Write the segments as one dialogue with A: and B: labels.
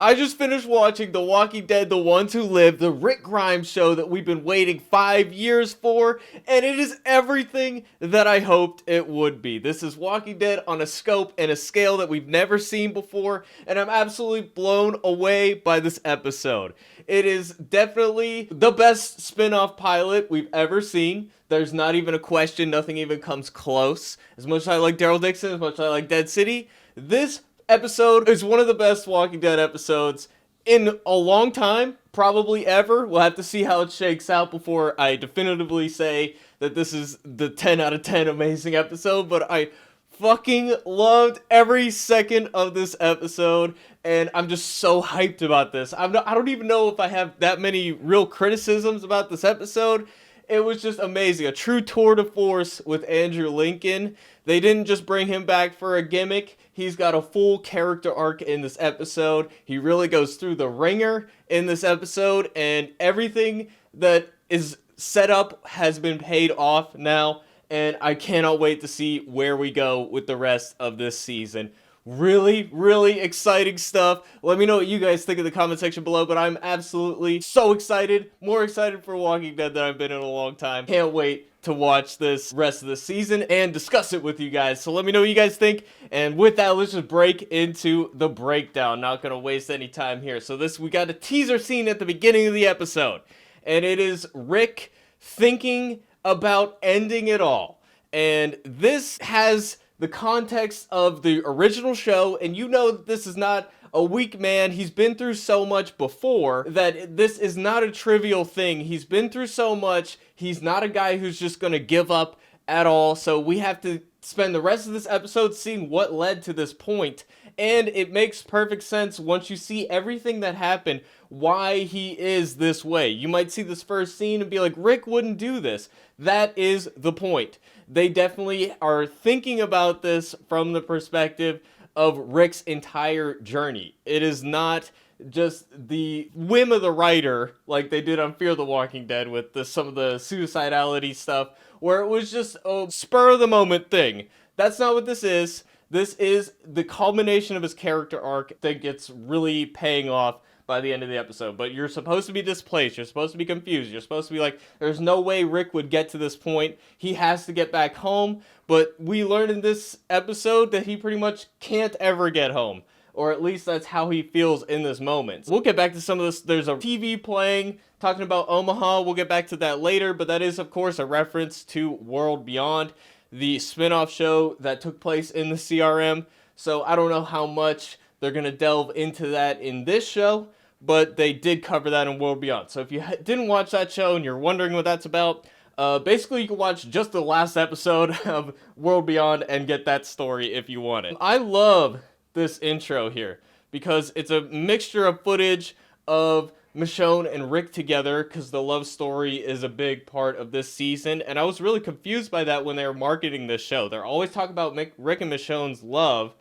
A: I just finished watching The Walking Dead, The Ones Who Live, the Rick Grimes show that we've been waiting 5 years for, and it is everything that I hoped it would be. This is Walking Dead on a scope and a scale that we've never seen before, and I'm absolutely blown away by this episode. It is definitely the best spin-off pilot we've ever seen. There's not even a question, nothing even comes close. As much as I like Daryl Dixon, as much as I like Dead City, this episode is one of the best Walking Dead episodes in a long time, probably ever. We'll have to see how it shakes out before I definitively say that this is the 10 out of 10 amazing episode, but I fucking loved every second of this episode, and I'm just so hyped about this. I don't even know if I have that many real criticisms about this episode. It was just amazing. A true tour de force with Andrew Lincoln. They didn't just bring him back for a gimmick. He's got a full character arc in this episode. He really goes through the ringer in this episode, and everything that is set up has been paid off now, and I cannot wait to see where we go with the rest of this season. Really, really exciting stuff. Let me know what you guys think in the comment section below, but I'm absolutely so excited. More excited for Walking Dead than I've been in a long time. Can't wait to watch this rest of the season and discuss it with you guys. So let me know what you guys think. And with that, let's just break into the breakdown. Not going to waste any time here. So we got a teaser scene at the beginning of the episode. And it is Rick thinking about ending it all. And this has the context of the original show, and you know that this is not a weak man. He's been through so much before that this is not a trivial thing. He's been through so much. He's not a guy who's just going to give up at all. So we have to spend the rest of this episode seeing what led to this point. And it makes perfect sense once you see everything that happened, why he is this way. You might see this first scene and be like, Rick wouldn't do this. That is the point. They definitely are thinking about this from the perspective of Rick's entire journey. It is not just the whim of the writer like they did on Fear the Walking Dead with some of the suicidality stuff, where it was just a spur of the moment thing. That's not what this is. This is the culmination of his character arc that gets really paying off by the end of the episode. But you're supposed to be displaced. You're supposed to be confused. You're supposed to be like, there's no way Rick would get to this point. He has to get back home. But we learned in this episode that he pretty much can't ever get home. Or at least that's how he feels in this moment. We'll get back to some of this. There's a TV playing talking about Omaha. We'll get back to that later. But that is, of course, a reference to World Beyond, the spin-off show that took place in the CRM. So I don't know how much they're going to delve into that in this show, but they did cover that in World Beyond. So if you didn't watch that show and you're wondering what that's about, basically you can watch just the last episode of World Beyond and get that story if you want it. I love this intro here because it's a mixture of footage of Michonne and Rick together, because the love story is a big part of this season, and I was really confused by that when they were marketing this show. They're always talking about Rick and Michonne's love,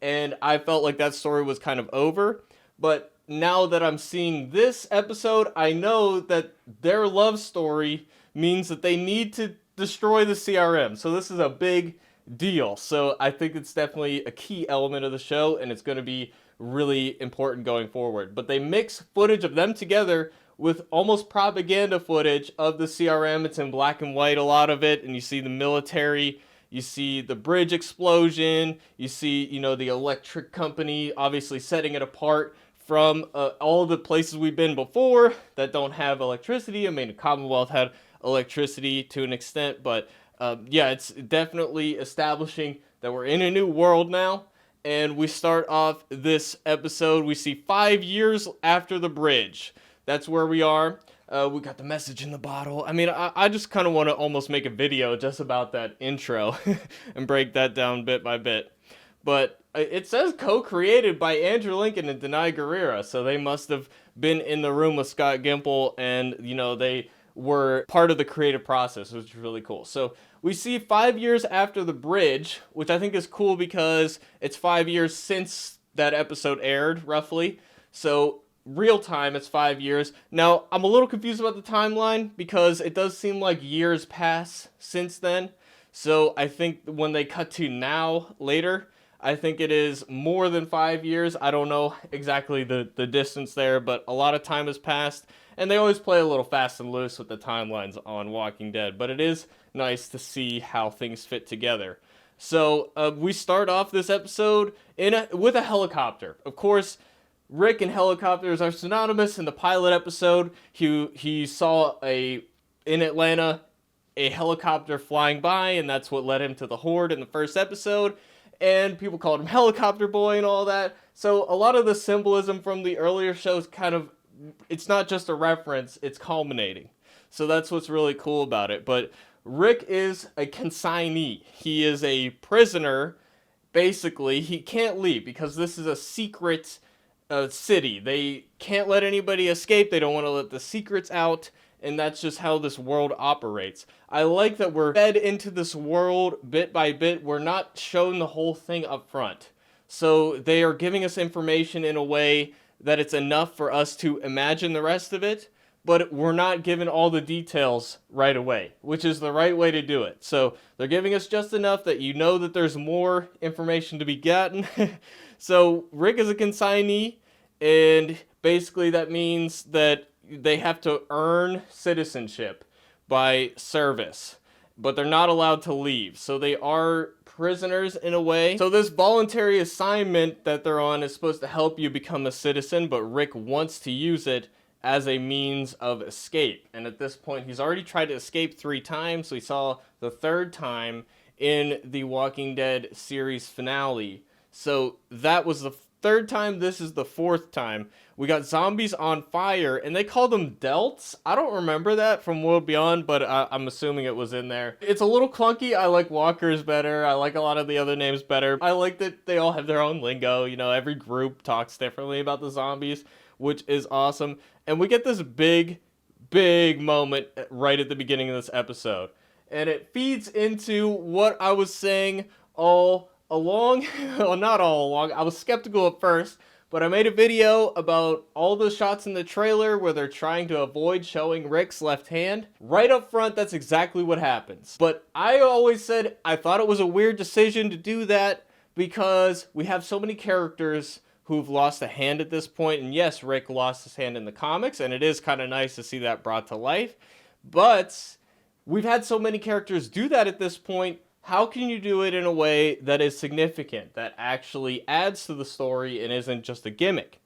A: and I felt like that story was kind of over. But now that I'm seeing this episode, I know that their love story means that they need to destroy the CRM. So this is a big deal. So I think it's definitely a key element of the show, and it's going to be really important going forward. But they mix footage of them together with almost propaganda footage of the CRM. It's in black and white, a lot of it, and you see the military, you see the bridge explosion, you see, the electric company obviously setting it apart from all the places we've been before that don't have electricity. I mean, the Commonwealth had electricity to an extent, but yeah, it's definitely establishing that we're in a new world now. And we start off this episode, we see 5 years after the bridge. That's where we are. We got the message in the bottle. I mean, I just kind of want to almost make a video just about that intro and break that down bit by bit. But it says co-created by Andrew Lincoln and Denai Guerrera, so they must have been in the room with Scott Gimple, and, they were part of the creative process, which is really cool. So we see 5 years after the bridge, which I think is cool because it's 5 years since that episode aired, roughly. So real time, it's 5 years. Now, I'm a little confused about the timeline because it does seem like years pass since then. So I think when they cut to now, later, I think it is more than 5 years. I don't know exactly the distance there, but a lot of time has passed. And they always play a little fast and loose with the timelines on Walking Dead. But it is nice to see how things fit together. So we start off this episode with a helicopter. Of course, Rick and helicopters are synonymous. In the pilot episode, he saw in Atlanta a helicopter flying by, and that's what led him to the Horde in the first episode. And people called him Helicopter Boy and all that. So a lot of the symbolism from the earlier shows it's not just a reference, it's culminating. So that's what's really cool about it. But Rick is a consignee. He is a prisoner. Basically, he can't leave because this is a secret city. They can't let anybody escape. They don't want to let the secrets out. And that's just how this world operates. I like that we're fed into this world bit by bit. We're not shown the whole thing up front. So they are giving us information in a way that it's enough for us to imagine the rest of it, but we're not given all the details right away, which is the right way to do it. So they're giving us just enough that you know that there's more information to be gotten. So Rick is a consignee, and basically that means that they have to earn citizenship by service, but they're not allowed to leave. So they are prisoners in a way. So this voluntary assignment that they're on is supposed to help you become a citizen, but Rick wants to use it as a means of escape. And at this point, he's already tried to escape 3 times. We saw the 3rd time in the Walking Dead series finale. So that was the 3rd time. This is the 4th time. We got zombies on fire, and they call them delts. I don't remember that from World Beyond, but I'm assuming it was in there. It's a little clunky. I like walkers better. I like a lot of the other names better. I like that they all have their own lingo. You know, every group talks differently about the zombies, which is awesome. And we get this big moment right at the beginning of this episode. And it feeds into what I was saying all along. Well, not all along. I was skeptical at first, but I made a video about all the shots in the trailer where they're trying to avoid showing Rick's left hand. Right up front, that's exactly what happens. But I always said I thought it was a weird decision to do that because we have so many characters who've lost a hand at this point. And yes, Rick lost his hand in the comics, and it is kind of nice to see that brought to life. But we've had so many characters do that at this point. How can you do it in a way that is significant, that actually adds to the story and isn't just a gimmick?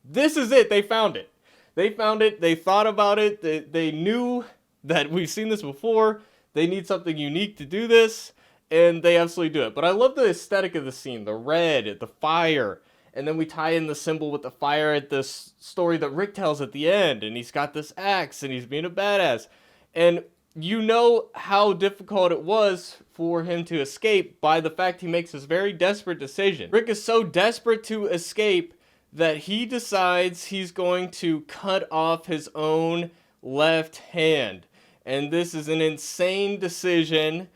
A: This is it. They found it. They found it. They thought about it. They knew that we've seen this before. They need something unique to do this, and they absolutely do it. But I love the aesthetic of the scene, the red, the fire, and then we tie in the symbol with the fire at this story that Rick tells at the end, and he's got this axe, and he's being a badass. And you know how difficult it was for him to escape by the fact he makes this very desperate decision. Rick is so desperate to escape that he decides he's going to cut off his own left hand. And this is an insane decision,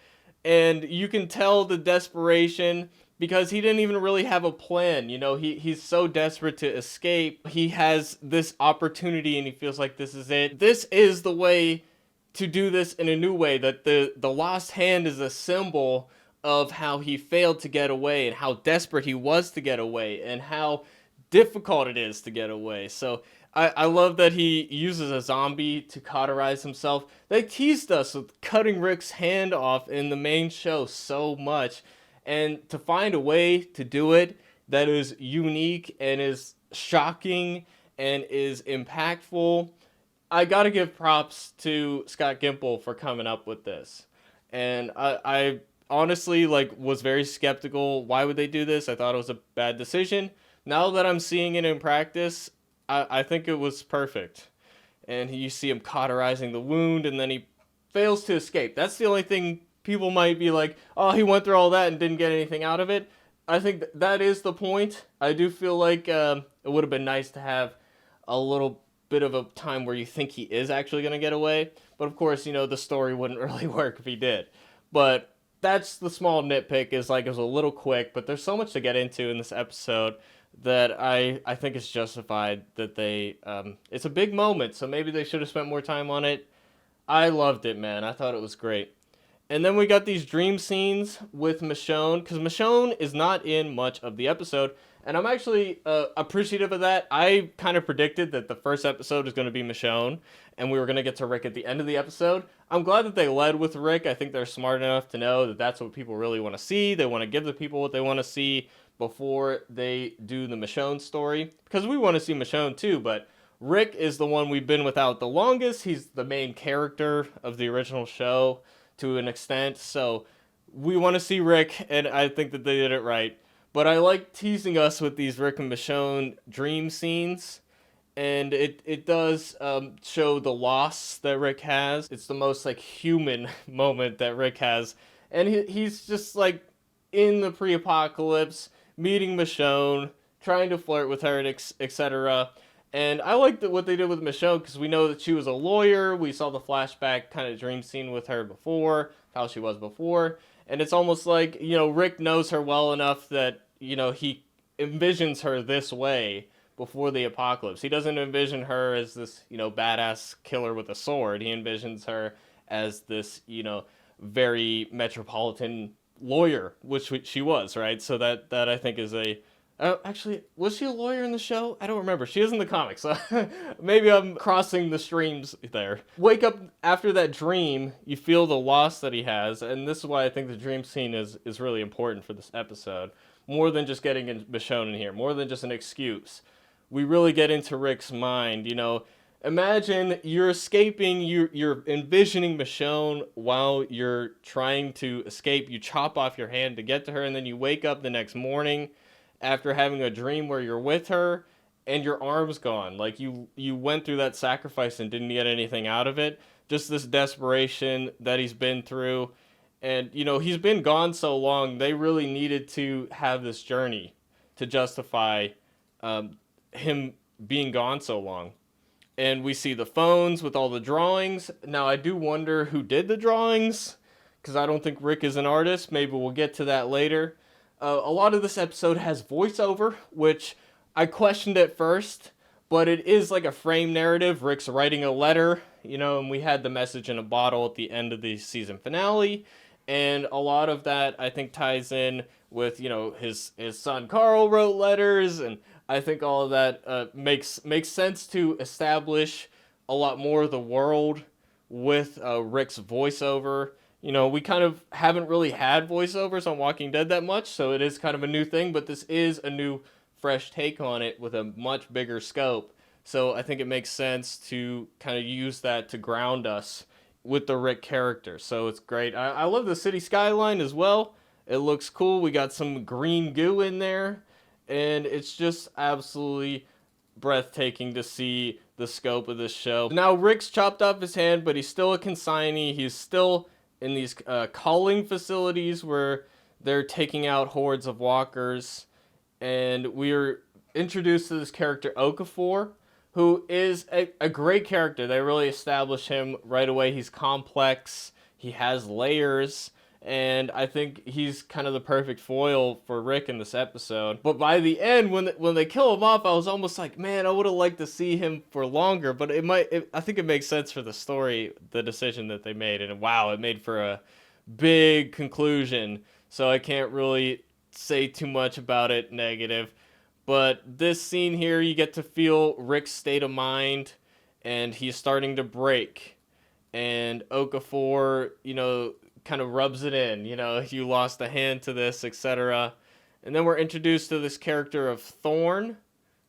A: and you can tell the desperation because he didn't even really have a plan. You know, he's so desperate to escape. He has this opportunity and he feels like this is it. This is the way to do this in a new way, that the lost hand is a symbol of how he failed to get away and how desperate he was to get away and how difficult it is to get away. So I love that he uses a zombie to cauterize himself. They teased us with cutting Rick's hand off in the main show so much, and to find a way to do it that is unique and is shocking and is impactful, I gotta give props to Scott Gimple for coming up with this. And I honestly was very skeptical. Why would they do this? I thought it was a bad decision. Now that I'm seeing it in practice, I think it was perfect. And you see him cauterizing the wound, and then he fails to escape. That's the only thing people might be like, oh, he went through all that and didn't get anything out of it. I think that is the point. I do feel like it would have been nice to have a little bit of a time where you think he is actually going to get away. But of course, you know, the story wouldn't really work if he did. But that's the small nitpick, is it was a little quick, but there's so much to get into in this episode that I think it's justified that they, it's a big moment, so maybe they should have spent more time on it. I loved it, man. I thought it was great. And then we got these dream scenes with Michonne, because Michonne is not in much of the episode, and I'm actually appreciative of that. I kind of predicted that the first episode is going to be Michonne, and we were going to get to Rick at the end of the episode. I'm glad that they led with Rick. I think they're smart enough to know that that's what people really want to see. They want to give the people what they want to see before they do the Michonne story, because we want to see Michonne too, but Rick is the one we've been without the longest. He's the main character of the original show to an extent, so we want to see Rick, and I think that they did it right. But I like teasing us with these Rick and Michonne dream scenes, and it does show the loss that Rick has. It's the most like human moment that Rick has, and he's just like in the pre-apocalypse, meeting Michonne, trying to flirt with her, etc. And I like what they did with Michonne, because we know that she was a lawyer. We saw the flashback kind of dream scene with her before, how she was before. And it's almost like, Rick knows her well enough that, he envisions her this way before the apocalypse. He doesn't envision her as this, badass killer with a sword. He envisions her as this, very metropolitan lawyer, which she was, right? So that I think is a... actually, was she a lawyer in the show? I don't remember. She is in the comics, so maybe I'm crossing the streams there. Wake up after that dream, you feel the loss that he has, and this is why I think the dream scene is really important for this episode. More than just getting Michonne in here, more than just an excuse. We really get into Rick's mind, Imagine you're escaping, you're envisioning Michonne while you're trying to escape. You chop off your hand to get to her, and then you wake up the next morning after having a dream where you're with her and your arm's gone. Like you went through that sacrifice and didn't get anything out of it. Just this desperation that he's been through. And, he's been gone so long, they really needed to have this journey to justify him being gone so long. And we see the phones with all the drawings. Now, I do wonder who did the drawings, because I don't think Rick is an artist. Maybe we'll get to that later. A lot of this episode has voiceover, which I questioned at first, but it is like a frame narrative. Rick's writing a letter, and we had the message in a bottle at the end of the season finale, and a lot of that I think ties in with, his son Carl wrote letters, and I think all of that makes sense to establish a lot more of the world with Rick's voiceover. We kind of haven't really had voiceovers on Walking Dead that much, so it is kind of a new thing, but this is a new, fresh take on it with a much bigger scope. So I think it makes sense to kind of use that to ground us with the Rick character. So it's great. I love the city skyline as well. It looks cool. We got some green goo in there, and it's just absolutely breathtaking to see the scope of this show. Now Rick's chopped off his hand, but he's still a consignee. He's still in these calling facilities where they're taking out hordes of walkers. And we're introduced to this character, Okafor, who is a great character. They really establish him right away. He's complex. He has layers. And I think he's kind of the perfect foil for Rick in this episode. But by the end, when they kill him off, I was almost like, man, I would have liked to see him for longer. But I think it makes sense for the story, the decision that they made. And wow, it made for a big conclusion. So I can't really say too much about it negative. But this scene here, you get to feel Rick's state of mind. And he's starting to break. And Okafor, kind of rubs it in, you lost a hand to this, etc. And then we're introduced to this character of Thorn,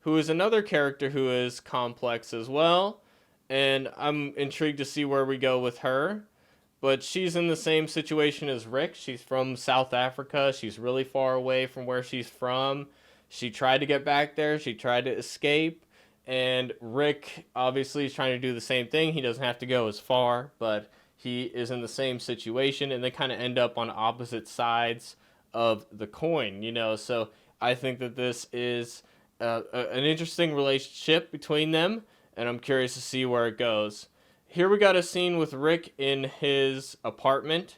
A: who is another character who is complex as well. And I'm intrigued to see where we go with her. But she's in the same situation as Rick. She's from South Africa. She's really far away from where she's from. She tried to get back there. She tried to escape. And Rick obviously is trying to do the same thing. He doesn't have to go as far, but he is in the same situation, and they kind of end up on opposite sides of the coin, So I think that this is an interesting relationship between them, and I'm curious to see where it goes. Here we got a scene with Rick in his apartment,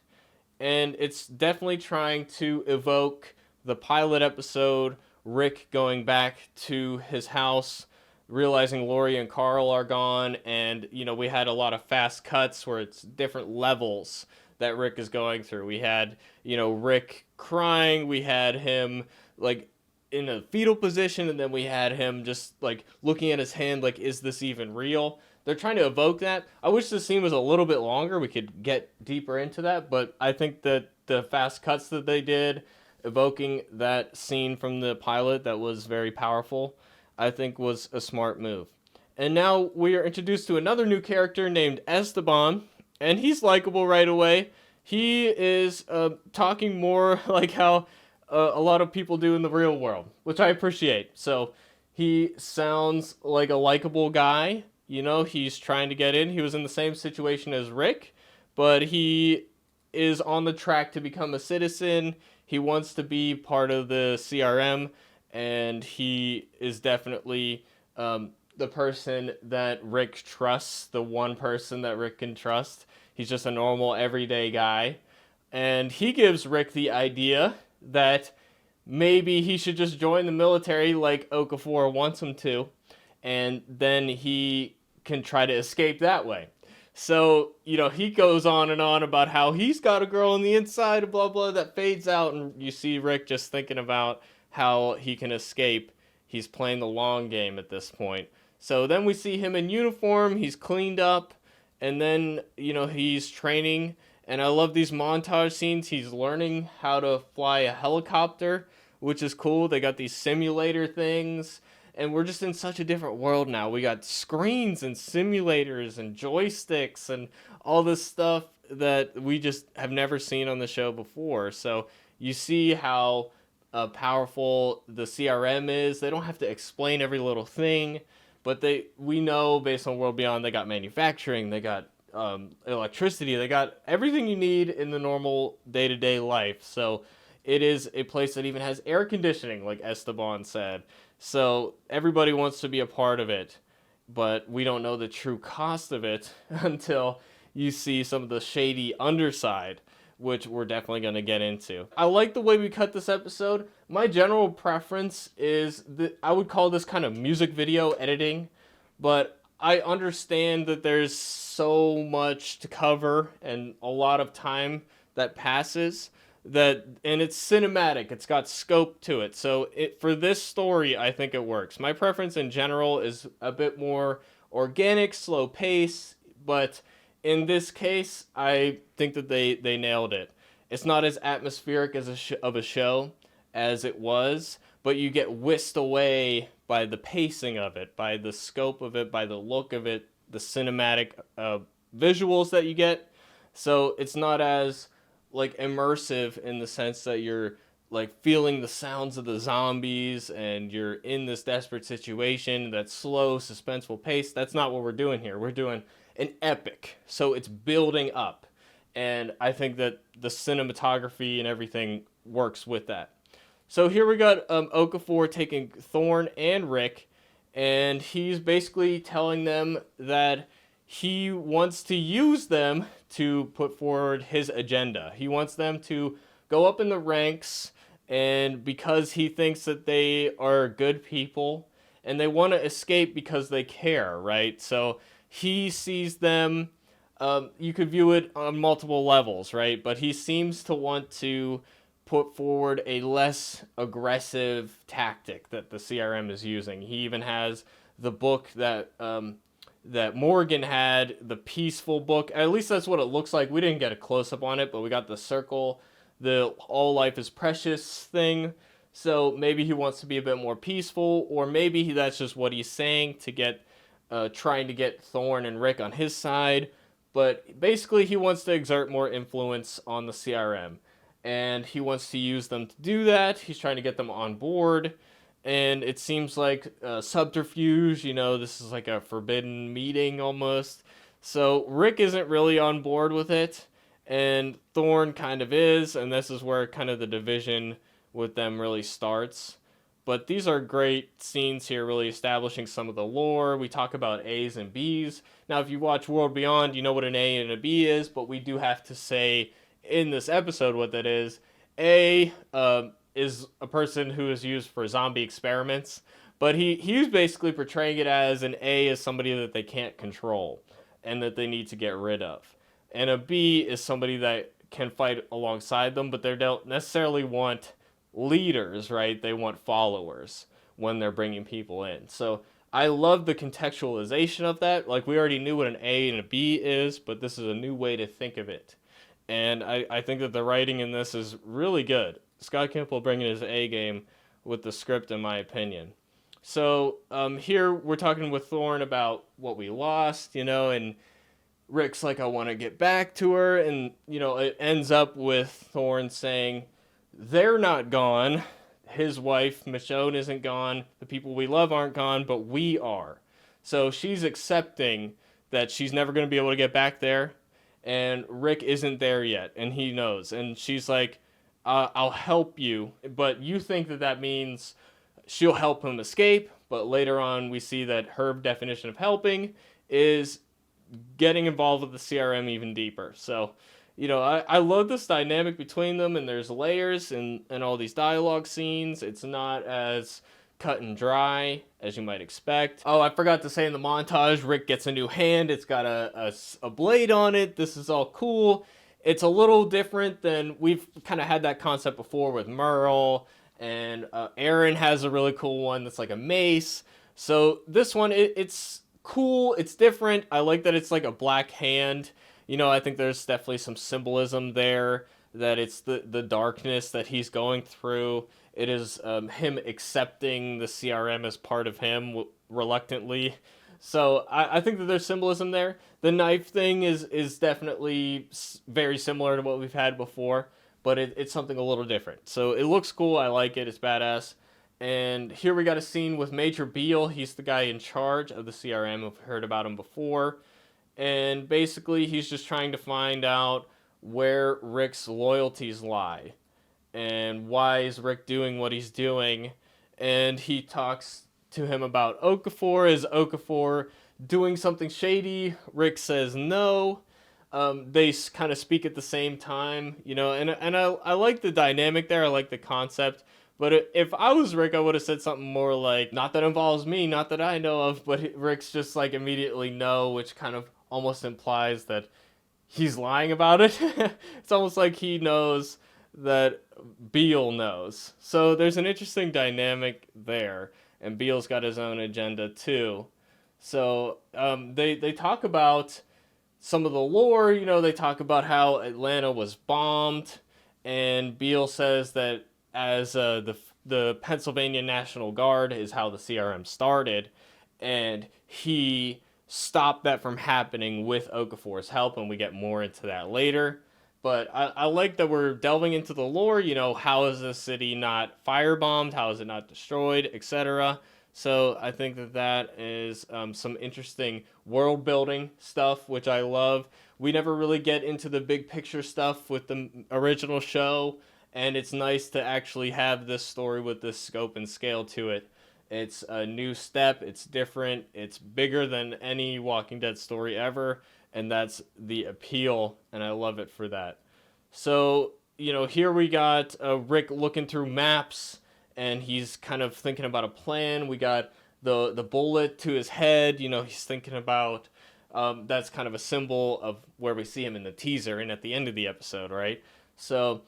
A: and it's definitely trying to evoke the pilot episode, Rick going back to his house, realizing Lori and Carl are gone, and we had a lot of fast cuts where it's different levels that Rick is going through. We had, Rick crying, we had him like in a fetal position, and then we had him just like looking at his hand like, is this even real? They're trying to evoke that. I wish the scene was a little bit longer. We could get deeper into that, but I think that the fast cuts that they did, evoking that scene from the pilot that was very powerful, I think was a smart move. And now we are introduced to another new character named Esteban, and he's likable right away. He is talking more like how a lot of people do in the real world, which I appreciate. So he sounds like a likable guy. He's trying to get in. He was in the same situation as Rick, but he is on the track to become a citizen. He wants to be part of the CRM, and he is definitely the person that Rick trusts, the one person that Rick can trust. He's just a normal, everyday guy. And he gives Rick the idea that maybe he should just join the military like Okafor wants him to, and then he can try to escape that way. So, he goes on and on about how he's got a girl on the inside, blah, blah, that fades out, and you see Rick just thinking about how he can escape. He's playing the long game at this point. So then we see him in uniform, he's cleaned up, and then, he's training, and I love these montage scenes. He's learning how to fly a helicopter, which is cool. They got these simulator things, and we're just in such a different world now. We got screens and simulators and joysticks and all this stuff that we just have never seen on the show before. So you see how powerful the CRM is. They don't have to explain every little thing, but we know based on World Beyond, they got manufacturing, they got electricity, they got everything you need in the normal day-to-day life. So it is a place that even has air conditioning, like Esteban said. So everybody wants to be a part of it, but we don't know the true cost of it until you see some of the shady underside, which we're definitely going to get into. I like the way we cut this episode. My general preference is that I would call this kind of music video editing, but I understand that there's so much to cover and a lot of time that passes, and it's cinematic. It's got scope to it. So for this story, I think it works. My preference in general is a bit more organic, slow pace, but in this case, I think that they nailed it. It's not as atmospheric as of a show as it was, but you get whisked away by the pacing of it, by the scope of it, by the look of it, the cinematic visuals that you get. So it's not as like immersive in the sense that you're like feeling the sounds of the zombies and you're in this desperate situation, that slow, suspenseful pace. That's not what we're doing here. We're doing an epic. So it's building up. And I think that the cinematography and everything works with that. So here we got Okafor taking Thorn and Rick, and he's basically telling them that he wants to use them to put forward his agenda. He wants them to go up in the ranks, and because he thinks that they are good people, and they want to escape because they care, right? So he sees them, you could view it on multiple levels, right? But he seems to want to put forward a less aggressive tactic that the CRM is using. He even has the book that Morgan had, the peaceful book. At least that's what it looks like. We didn't get a close-up on it, but we got the circle, the all life is precious thing. So maybe he wants to be a bit more peaceful, or maybe that's just what he's saying to get, trying to get Thorn and Rick on his side. But basically he wants to exert more influence on the CRM, and he wants to use them to do that. He's trying to get them on board. And it seems like subterfuge, this is like a forbidden meeting almost. So Rick isn't really on board with it, and Thorn kind of is, and this is where kind of the division with them really starts. But these are great scenes here, really establishing some of the lore. We talk about A's and B's. Now, if you watch World Beyond, you know what an A and a B is, but we do have to say in this episode what that is. A is a person who is used for zombie experiments, but he's basically portraying it as an A is somebody that they can't control and that they need to get rid of. And a B is somebody that can fight alongside them, but they don't necessarily want leaders, right? They want followers when they're bringing people in. So I love the contextualization of that. Like, we already knew what an A and a B is, but this is a new way to think of it. And I think that the writing in this is really good. Scott Gimple bringing his A game with the script, in my opinion. So here we're talking with Thorne about what we lost, and Rick's like, I want to get back to her. And, it ends up with Thorne saying, they're not gone. His wife, Michonne, isn't gone. The people we love aren't gone, but we are. So she's accepting that she's never going to be able to get back there. And Rick isn't there yet, and he knows. And she's like, I'll help you. But you think that means she'll help him escape. But later on, we see that her definition of helping is getting involved with the CRM even deeper. So, I love this dynamic between them, and there's layers and all these dialogue scenes. It's not as cut and dry as you might expect. Oh, I forgot to say in the montage, Rick gets a new hand. It's got a blade on it. This is all cool. It's a little different than we've kind of had that concept before with Merle, and Aaron has a really cool one that's like a mace. So this one, it's cool. It's different. I like that it's like a black hand. I think there's definitely some symbolism there, that it's the darkness that he's going through. It is him accepting the CRM as part of him reluctantly. So I think that there's symbolism there. The knife thing is definitely very similar to what we've had before, but it's something a little different. So it looks cool. I like it. It's badass. And here we got a scene with Major Beale. He's the guy in charge of the CRM. We've heard about him before. And basically, he's just trying to find out where Rick's loyalties lie and why is Rick doing what he's doing. And he talks to him about Okafor. Is Okafor doing something shady? Rick says no. They kind of speak at the same time, and I like the dynamic there. I like the concept. But if I was Rick, I would have said something more like, not that involves me, not that I know of, but Rick's just like immediately no, which kind of almost implies that he's lying about it. It's almost like he knows that Beale knows. So there's an interesting dynamic there, and Beale's got his own agenda too. So they talk about some of the lore. They talk about how Atlanta was bombed, and Beale says that as the Pennsylvania National Guard is how the CRM started, and he stopped that from happening with Okafor's help, and we get more into that later. But I like that we're delving into the lore. How is this city not firebombed? How is it not destroyed, etc.? So I think that is some interesting world building stuff, which I love. We never really get into the big picture stuff with the original show, and it's nice to actually have this story with this scope and scale to it. It's a new step, it's different, it's bigger than any Walking Dead story ever, and that's the appeal, and I love it for that. So, here we got Rick looking through maps, and he's kind of thinking about a plan. We got the bullet to his head, he's thinking about, that's kind of a symbol of where we see him in the teaser and at the end of the episode, right? So,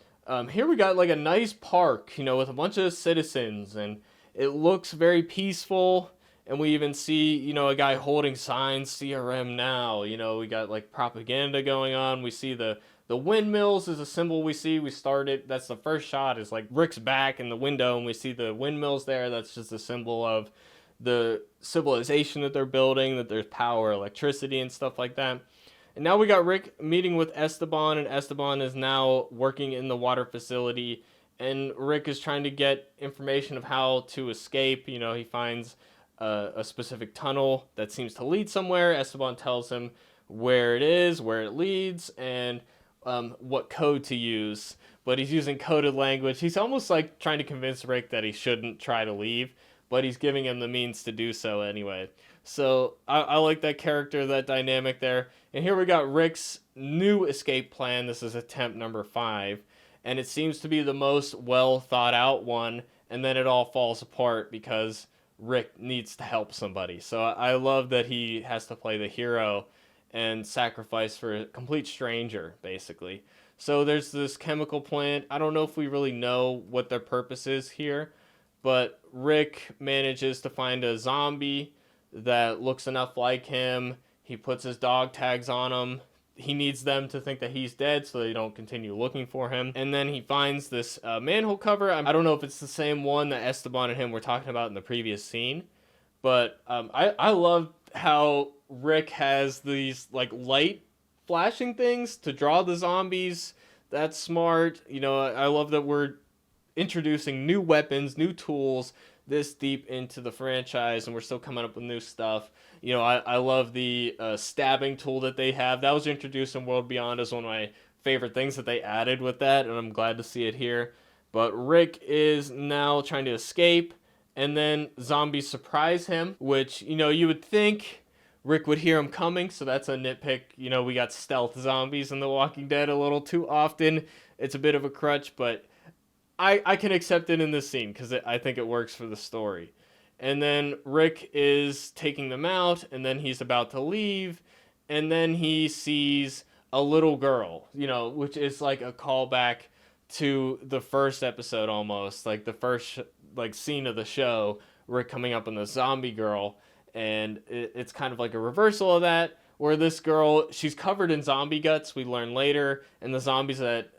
A: here we got like a nice park, with a bunch of citizens, and it looks very peaceful. And we even see, a guy holding signs, CRM now. We got like propaganda going on. We see the windmills is a symbol we see. We started, that's the first shot, is like Rick's back in the window, and we see the windmills there. That's just a symbol of the civilization that they're building, that there's power, electricity, and stuff like that. And now we got Rick meeting with Esteban, and Esteban is now working in the water facility, and Rick is trying to get information of how to escape. He finds a specific tunnel that seems to lead somewhere. Esteban tells him where it is, where it leads, and what code to use. But he's using coded language. He's almost like trying to convince Rick that he shouldn't try to leave, but he's giving him the means to do so anyway. So I like that character, that dynamic there. And here we got Rick's new escape plan. This is attempt number 5. And it seems to be the most well thought out one. And then it all falls apart because Rick needs to help somebody. So I love that he has to play the hero and sacrifice for a complete stranger, basically. So there's this chemical plant. I don't know if we really know what their purpose is here, but Rick manages to find a zombie that looks enough like him. He puts his dog tags on him. He needs them to think that he's dead so they don't continue looking for him. And then he finds this manhole cover. I don't know if it's the same one that Esteban and him were talking about in the previous scene, but I love how Rick has these like light flashing things to draw the zombies. That's smart. You know, I love that we're introducing new weapons, new tools this deep into the franchise, and we're still coming up with new stuff. You know, I love the stabbing tool that they have. That was introduced in World Beyond as one of my favorite things that they added with that, and I'm glad to see it here. But Rick is now trying to escape, and then zombies surprise him, which, you know, you would think Rick would hear him coming, so that's a nitpick. You know, we got stealth zombies in The Walking Dead a little too often. It's a bit of a crutch, but I can accept it in this scene because I think it works for the story. And then Rick is taking them out, and then he's about to leave, and then he sees a little girl, you know, which is like a callback to the first episode almost, like the first like scene of the show, Rick coming up on the zombie girl, and it's kind of like a reversal of that, where this girl, she's covered in zombie guts, we learn later, and the zombies that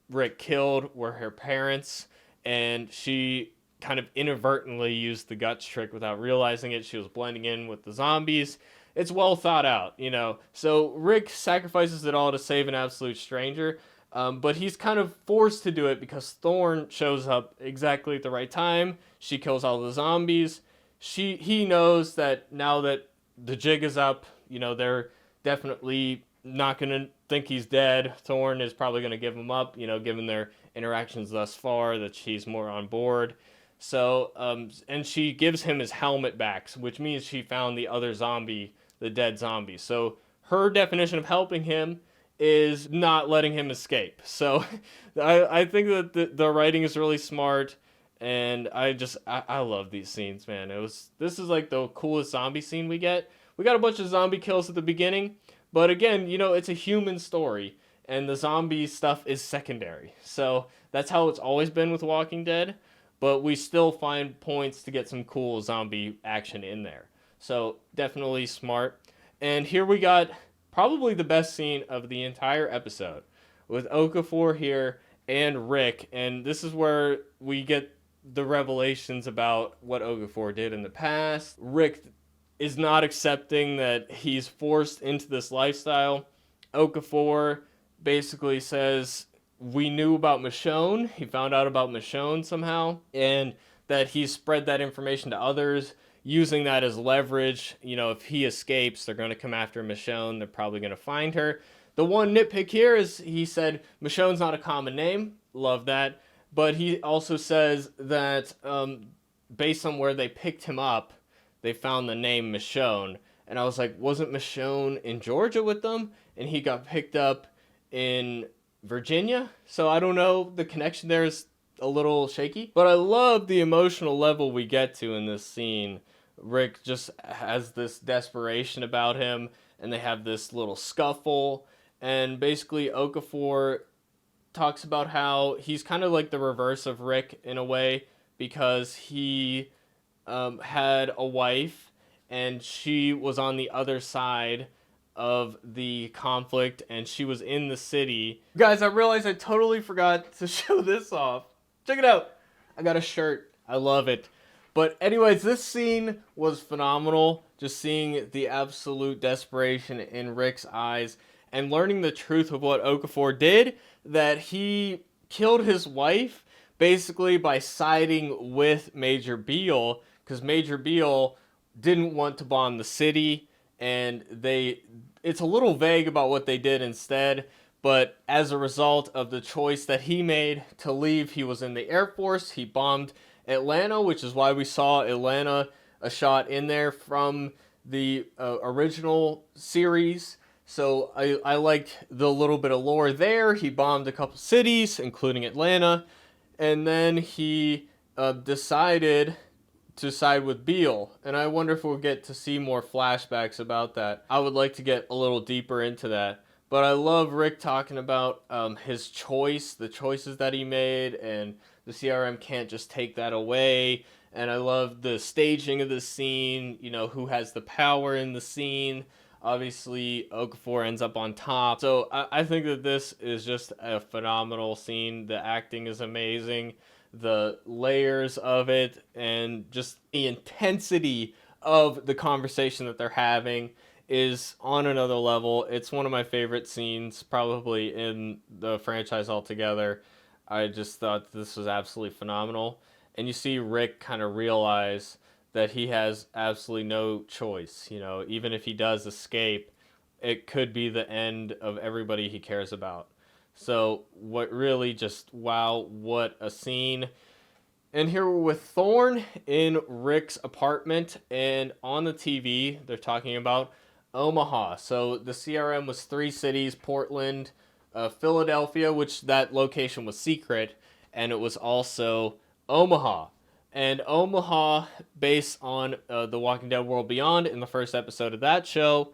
A: Rick killed were her parents, and she kind of inadvertently used the guts trick without realizing it. She was blending in with the zombies. It's well thought out, you know. So Rick sacrifices it all to save an absolute stranger, but he's kind of forced to do it because Thorne shows up exactly at the right time. She kills all the zombies. He knows that now that the jig is up, you know, they're definitely not going to think he's dead. Thorne is probably going to give him up, you know, given their interactions thus far, that she's more on board. So, and she gives him his helmet back, which means she found the other zombie, the dead zombie. So her definition of helping him is not letting him escape. So I think that the writing is really smart, and I love these scenes, man. This is like the coolest zombie scene we get. We got a bunch of zombie kills at the beginning, but again, you know, it's a human story, and the zombie stuff is secondary. So that's how it's always been with Walking Dead, but we still find points to get some cool zombie action in there. So definitely smart. And here we got probably the best scene of the entire episode with Okafor here and Rick, and this is where we get the revelations about what Okafor did in the past. Rick is not accepting that he's forced into this lifestyle. Okafor basically says, we knew about Michonne. He found out about Michonne somehow, and that he spread that information to others, using that as leverage. You know, if he escapes, they're going to come after Michonne. They're probably going to find her. The one nitpick here is he said Michonne's not a common name. Love that. But he also says that based on where they picked him up, they found the name Michonne. And I was like, wasn't Michonne in Georgia with them? And he got picked up in Virginia? So I don't know. The connection there is a little shaky. But I love the emotional level we get to in this scene. Rick just has this desperation about him, and they have this little scuffle. And basically Okafor talks about how he's kind of like the reverse of Rick in a way, because he had a wife, and she was on the other side of the conflict, and she was in the city. Guys, I realized I totally forgot to show this off. Check it out. I got a shirt. I love it. But anyways, this scene was phenomenal. Just seeing the absolute desperation in Rick's eyes and learning the truth of what Okafor did, that he killed his wife basically by siding with Major Beale, because Major Beale didn't want to bomb the city, and it's a little vague about what they did instead, but as a result of the choice that he made to leave, he was in the Air Force, he bombed Atlanta, which is why we saw Atlanta, a shot in there from the original series. So I liked the little bit of lore there. He bombed a couple cities, including Atlanta, and then he decided to side with Beale, and I wonder if we'll get to see more flashbacks about that. I would like to get a little deeper into that. But I love Rick talking about his choice, the choices that he made, and the CRM can't just take that away. And I love the staging of the scene, who has the power in the scene. Obviously, Okafor ends up on top. So I think that this is just a phenomenal scene. The acting is amazing, the layers of it, and just the intensity of the conversation that they're having is on another level. It's one of my favorite scenes, probably in the franchise altogether. I just thought this was absolutely phenomenal. And you see Rick kind of realize that he has absolutely no choice. Even if he does escape, it could be the end of everybody he cares about. So, what really just, wow, what a scene. And here we're with Thorne in Rick's apartment, and on the TV, they're talking about Omaha. So the CRM was 3 cities: Portland, Philadelphia, which that location was secret, and it was also Omaha. And Omaha, based on The Walking Dead World Beyond in the first episode of that show,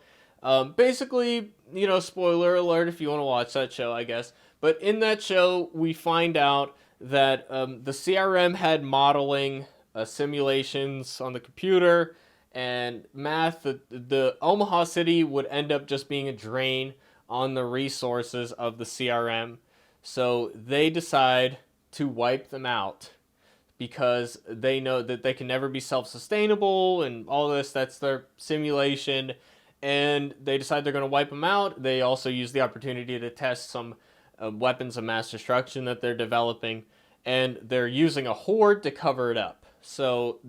A: basically, spoiler alert if you want to watch that show, I guess. But in that show, we find out that the CRM had modeling simulations on the computer and math. The Omaha City would end up just being a drain on the resources of the CRM. So they decide to wipe them out because they know that they can never be self-sustainable and all this. That's their simulation. And they decide they're going to wipe them out. They also use the opportunity to test some weapons of mass destruction that they're developing, and they're using a horde to cover it up. So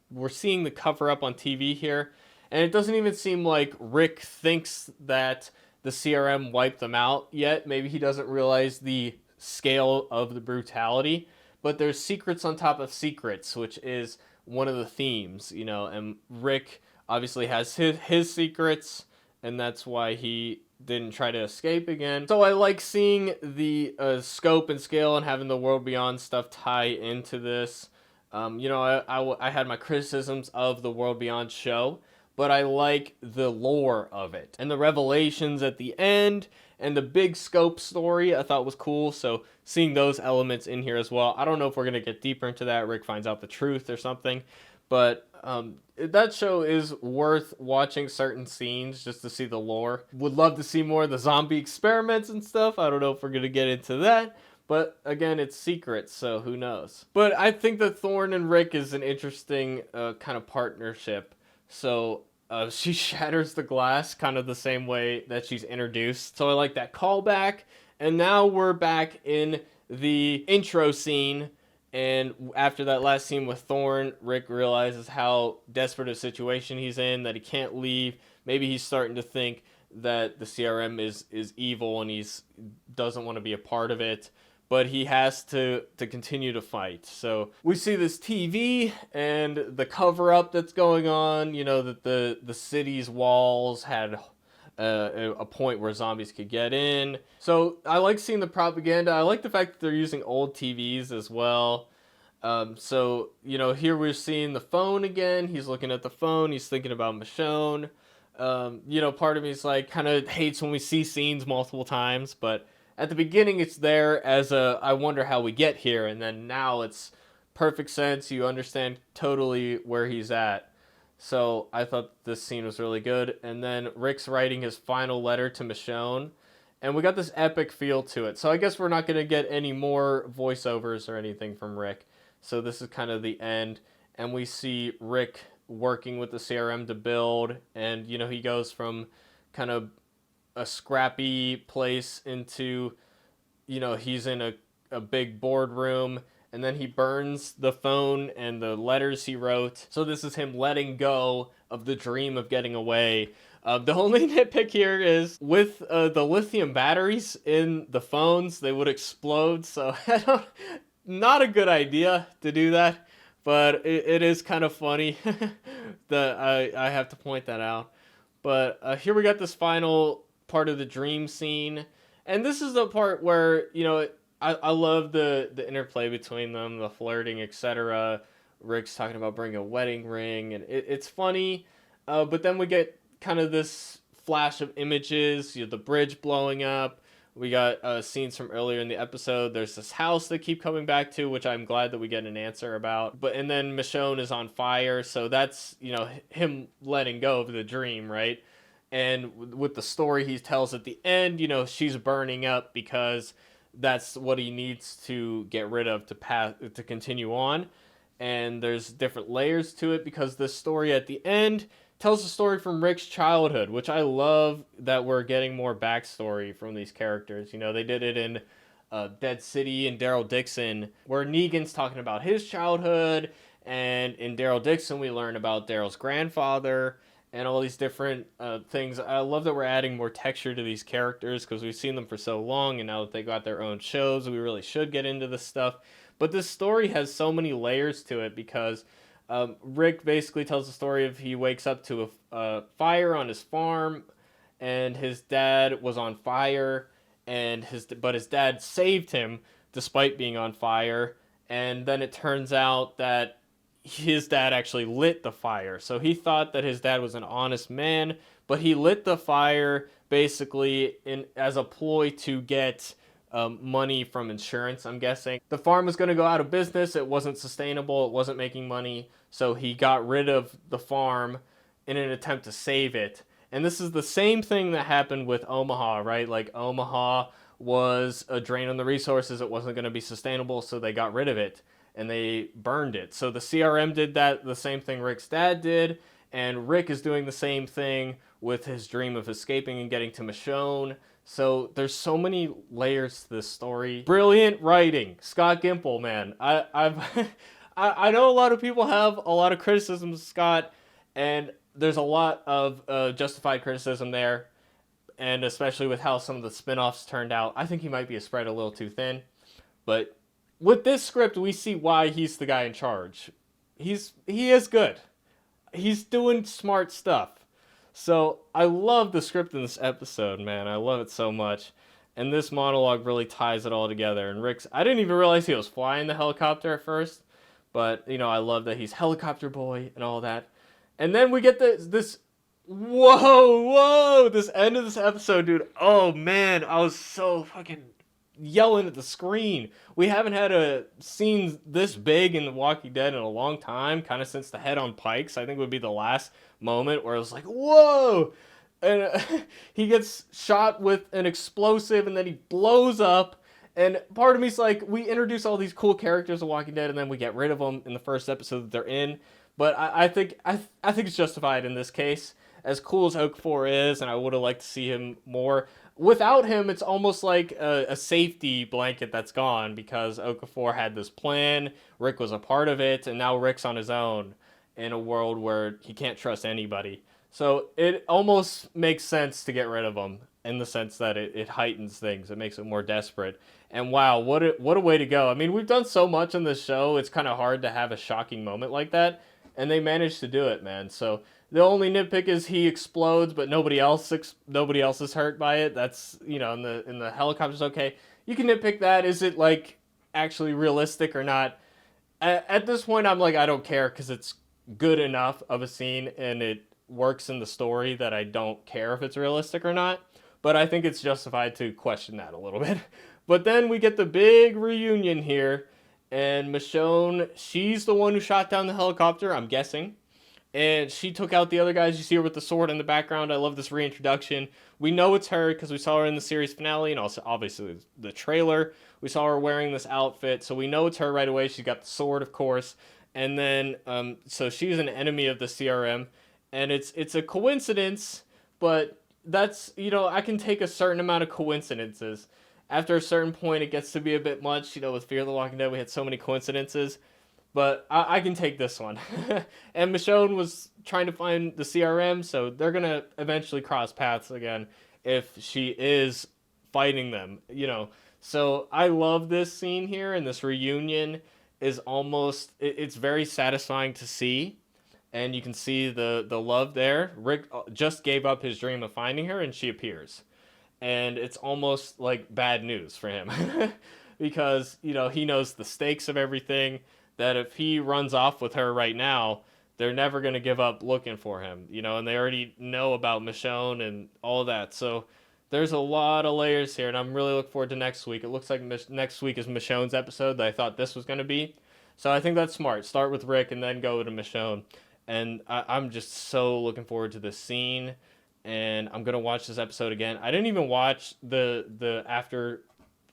A: we're seeing the cover up on TV here, and it doesn't even seem like Rick thinks that the CRM wiped them out yet. Maybe he doesn't realize the scale of the brutality, but there's secrets on top of secrets, which is one of the themes, and Rick obviously has his secrets, and that's why he didn't try to escape again. So I like seeing the scope and scale and having the World Beyond stuff tie into this. I had my criticisms of the World Beyond show, but I like the lore of it. And the revelations at the end and the big scope story I thought was cool. So seeing those elements in here as well. I don't know if we're going to get deeper into that. Rick finds out the truth or something. But that show is worth watching certain scenes just to see the lore. Would love to see more of the zombie experiments and stuff. I don't know if we're going to get into that. But again, it's secrets, so who knows. But I think that Thorne and Rick is an interesting kind of partnership. So she shatters the glass kind of the same way that she's introduced. So I like that callback. And now we're back in the intro scene. And after that last scene with Thorne, Rick realizes how desperate a situation he's in, that he can't leave. Maybe he's starting to think that the CRM is evil and he's doesn't want to be a part of it. But he has to continue to fight. So we see this TV and the cover-up that's going on. That the city's walls had a point where zombies could get in. So I like seeing the propaganda. I like the fact that they're using old TVs as well. So here we're seeing the phone again. He's looking at the phone. He's thinking about Michonne. Part of me is like kind of hates when we see scenes multiple times, but at the beginning it's there as I wonder how we get here, and then now it's perfect sense. You understand totally where he's at. So I thought this scene was really good. And then Rick's writing his final letter to Michonne, and we got this epic feel to it. So I guess we're not going to get any more voiceovers or anything from Rick. So this is kind of the end, and we see Rick working with the CRM to build, and he goes from kind of a scrappy place into, he's in a big boardroom, and then he burns the phone and the letters he wrote. So this is him letting go of the dream of getting away. The only nitpick here is with the lithium batteries in the phones, they would explode. So not a good idea to do that, but it is kind of funny. I have to point that out. But here we got this final part of the dream scene, and this is the part where I love the interplay between them, the flirting, etc. Rick's talking about bringing a wedding ring, and it's funny, but then we get kind of this flash of images, the bridge blowing up. We got scenes from earlier in the episode. There's this house they keep coming back to, which I'm glad that we get an answer about. And then Michonne is on fire, so that's, him letting go of the dream, right? And with the story he tells at the end, she's burning up because that's what he needs to get rid of to continue on. And there's different layers to it because this story at the end tells the story from Rick's childhood, which I love that we're getting more backstory from these characters. They did it in Dead City and Daryl Dixon, where Negan's talking about his childhood, and in Daryl Dixon we learn about Daryl's grandfather and all these different things. I love that we're adding more texture to these characters because we've seen them for so long, and now that they got their own shows, we really should get into this stuff. But this story has so many layers to it because Rick basically tells the story of he wakes up to a fire on his farm, and his dad was on fire, but his dad saved him despite being on fire, and then it turns out that his dad actually lit the fire. So he thought that his dad was an honest man, but he lit the fire basically as a ploy to get money from insurance, I'm guessing. The farm was going to go out of business. It wasn't sustainable. It wasn't making money. So he got rid of the farm in an attempt to save it. And this is the same thing that happened with Omaha, right? Like, Omaha was a drain on the resources. It wasn't going to be sustainable, so they got rid of it and they burned it. So the CRM did that, the same thing Rick's dad did, and Rick is doing the same thing with his dream of escaping and getting to Michonne. So there's so many layers to this story. Brilliant writing. Scott Gimple, man. I know a lot of people have a lot of criticisms of Scott, and there's a lot of justified criticism there, and especially with how some of the spin-offs turned out. I think he might be spread a little too thin, but with this script, we see why he's the guy in charge. He is good. He's doing smart stuff. So I love the script in this episode, man. I love it so much. And this monologue really ties it all together. And I didn't even realize he was flying the helicopter at first. But, I love that he's helicopter boy and all that. And then we get this whoa, this end of this episode, dude. Oh, man, I was so fucking yelling at the screen. We haven't had a scene this big in The Walking Dead in a long time, kind of since the head on Pikes. I think would be the last moment where it was like, whoa! And he gets shot with an explosive, and then he blows up. And part of me's like, we introduce all these cool characters of Walking Dead, and then we get rid of them in the first episode that they're in. But I think it's justified in this case. As cool as Okafor is, and I would have liked to see him more, without him, it's almost like a safety blanket that's gone, because Okafor had this plan, Rick was a part of it, and now Rick's on his own in a world where he can't trust anybody. So it almost makes sense to get rid of him, in the sense that it heightens things, it makes it more desperate. And wow, what a way to go. I mean, we've done so much on this show, it's kind of hard to have a shocking moment like that, and they managed to do it, man. So the only nitpick is he explodes, but nobody else is hurt by it. That's, in the helicopter's okay. You can nitpick that. Is it, like, actually realistic or not? At this point, I'm like, I don't care, because it's good enough of a scene, and it works in the story that I don't care if it's realistic or not. But I think it's justified to question that a little bit. But then we get the big reunion here, and Michonne, she's the one who shot down the helicopter, I'm guessing. And she took out the other guys. You see her with the sword in the background. I love this reintroduction. We know it's her because we saw her in the series finale, and also obviously the trailer. We saw her wearing this outfit, so we know it's her right away. She's got the sword, of course. And then, so she's an enemy of the CRM. And it's a coincidence, but that's, I can take a certain amount of coincidences. After a certain point, it gets to be a bit much. With Fear the Walking Dead, we had so many coincidences. But I can take this one. And Michonne was trying to find the CRM, so they're going to eventually cross paths again if she is fighting them, So I love this scene here, and this reunion is it's very satisfying to see. And you can see the love there. Rick just gave up his dream of finding her, and she appears. And it's almost like bad news for him. Because, he knows the stakes of everything, that if he runs off with her right now, they're never going to give up looking for him, you know, and they already know about Michonne and all that. So there's a lot of layers here, and I'm really looking forward to next week. It looks like next week is Michonne's episode that I thought this was going to be. So I think that's smart. Start with Rick and then go to Michonne. And I'm just so looking forward to this scene, and I'm going to watch this episode again. I didn't even watch the after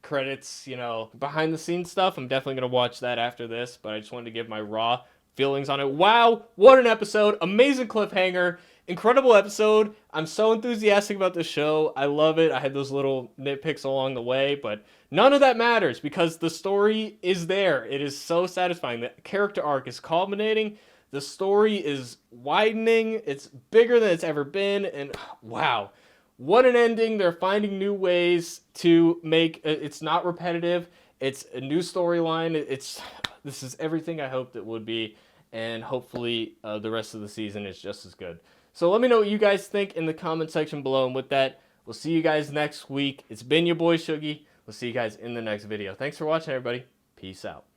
A: credits, you know, behind the scenes stuff. I'm definitely going to watch that after this, but I just wanted to give my raw feelings on it. Wow, what an episode. Amazing cliffhanger. Incredible episode. I'm so enthusiastic about the show. I love it. I had those little nitpicks along the way, but none of that matters because the story is there. It is so satisfying. The character arc is culminating. The story is widening. It's bigger than it's ever been. And wow, what an ending. They're finding new ways to make it's not repetitive. It's a new storyline. This is everything I hoped it would be. And hopefully the rest of the season is just as good. So let me know what you guys think in the comment section below. And with that, we'll see you guys next week. It's been your boy Shuggy. We'll see you guys in the next video. Thanks for watching, everybody. Peace out.